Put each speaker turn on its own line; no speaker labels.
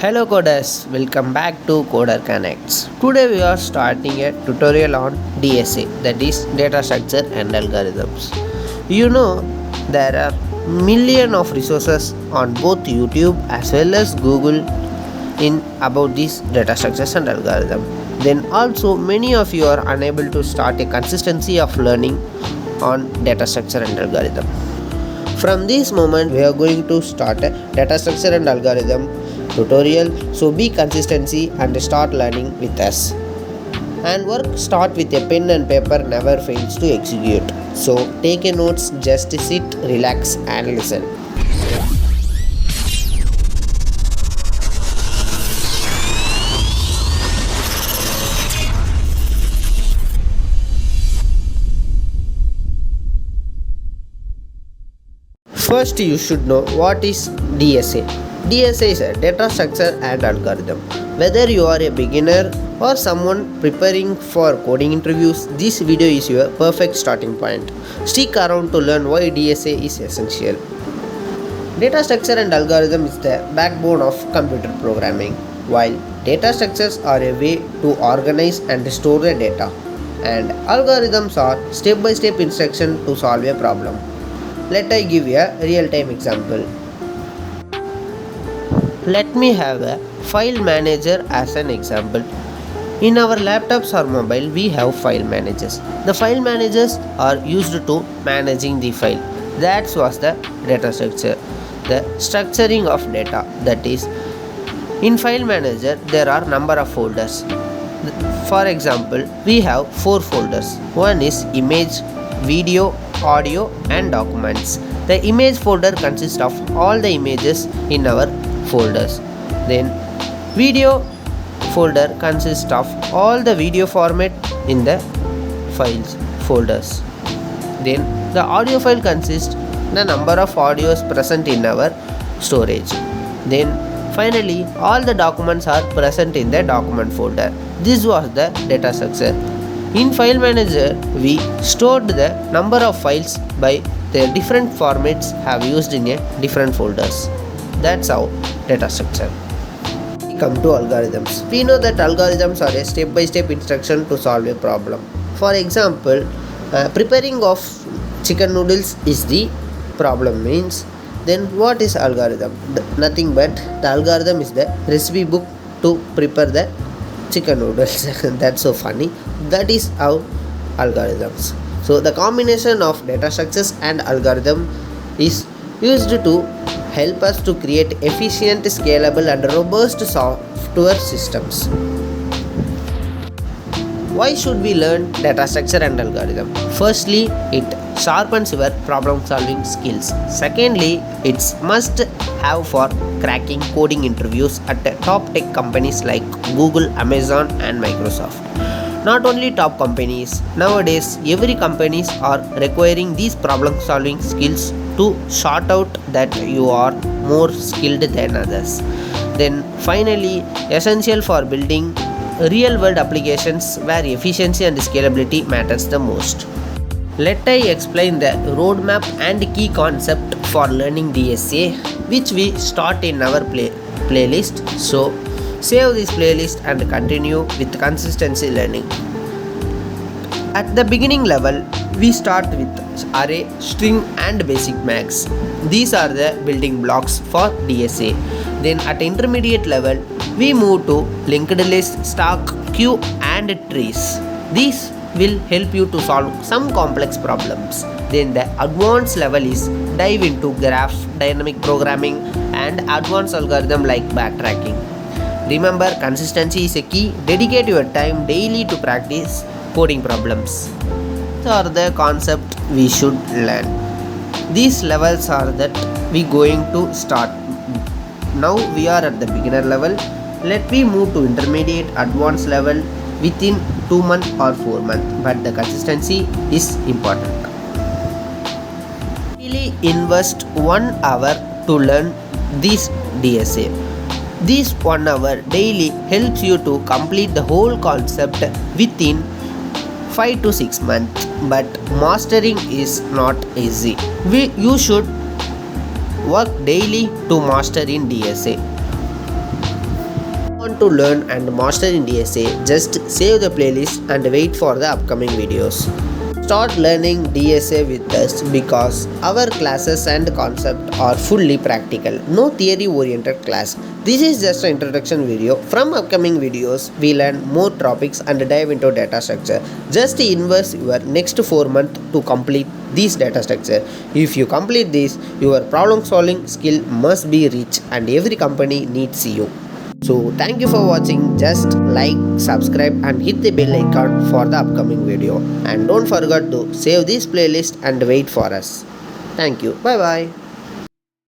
Hello coders, welcome back to Coder Connects. Today we are starting a tutorial on DSA, that is data structure and algorithms. You know, there are million of resources on both YouTube as well as Google in about these data structures and algorithm. Then also many of you are unable to start a consistency of learning on data structure and algorithm. From this moment we are going to start a data structure and algorithm tutorial, so be consistency and start learning with us. And work start with a pen and paper never fails to execute. So take a notes, just sit, relax and listen. First you should know what is DSA. DSA is a data structure and algorithm. Whether you are a beginner or someone preparing for coding interviews, this video is your perfect starting point. Stick around to learn why DSA is essential. Data structure and algorithm is the backbone of computer programming. While data structures are a way to organize and store the data, and algorithms are step-by-step instruction to solve a problem. Let I give you a real-time example. Let me have a file manager as an example. In our laptops or mobile, we have file managers. The file managers are used to managing the file. That was the data structure. The structuring of data, that is, in file manager there are number of folders. For example, we have 4 folders. One is image, video, audio and documents. The image folder consists of all the images in our folders. Then video folder consists of all the video format in the files folders. Then the audio file consists the number of audios present in our storage. Then finally all the documents are present in the document folder. This was the data structure. In file manager we stored the number of files by their different formats have used in a different folders. That's how data structure. We come to algorithms. We know that algorithms are a step-by-step instruction to solve a problem. For example, preparing of chicken noodles is the problem means. Then what is algorithm? Nothing but the algorithm is the recipe book to prepare the chicken noodles. That's so funny. That is how algorithms. So the combination of data structures and algorithm is used to help us to create efficient, scalable and robust software systems. Why should we learn data structure and algorithm? Firstly, it sharpens your problem solving skills. Secondly, it's must have for cracking coding interviews at top tech companies like Google, Amazon and Microsoft. Not only top companies, nowadays every companies are requiring these problem solving skills to sort out that you are more skilled than others. Then finally, essential for building real world applications where efficiency and scalability matters the most. Let I explain the roadmap and key concept for learning DSA, which we start in our playlist. So save this playlist and continue with consistency learning. At the beginning level, we start with array, string and basic max. These are the building blocks for DSA. Then at intermediate level, we move to linked list, stack, queue and trees. These will help you to solve some complex problems. Then the advanced level is dive into graph, dynamic programming and advanced algorithm like backtracking. Remember, consistency is a key. Dedicate your time daily to practice coding problems. These are the concept we should learn. These levels are that we going to start. Now we are at the beginner level. Let me move to intermediate advanced level within 2 months or 4 months, but the consistency is important. Really invest 1 hour to learn this DSA. This 1 hour daily helps you to complete the whole concept within 5 to 6 months, but mastering is not easy. You should work daily to master in DSA. to learn and master in DSA, just save the playlist and wait for the upcoming videos. Start learning DSA with us because our classes and concepts are fully practical, no theory oriented class. This is just an introduction video. From upcoming videos, we learn more topics and dive into data structure. Just invest your next 4 months to complete this data structure. If you complete this, your problem solving skill must be rich and every company needs you. So thank you for watching. Just like, subscribe and hit the bell icon for the upcoming video. And don't forget to save this playlist and wait for us. Thank you. Bye bye.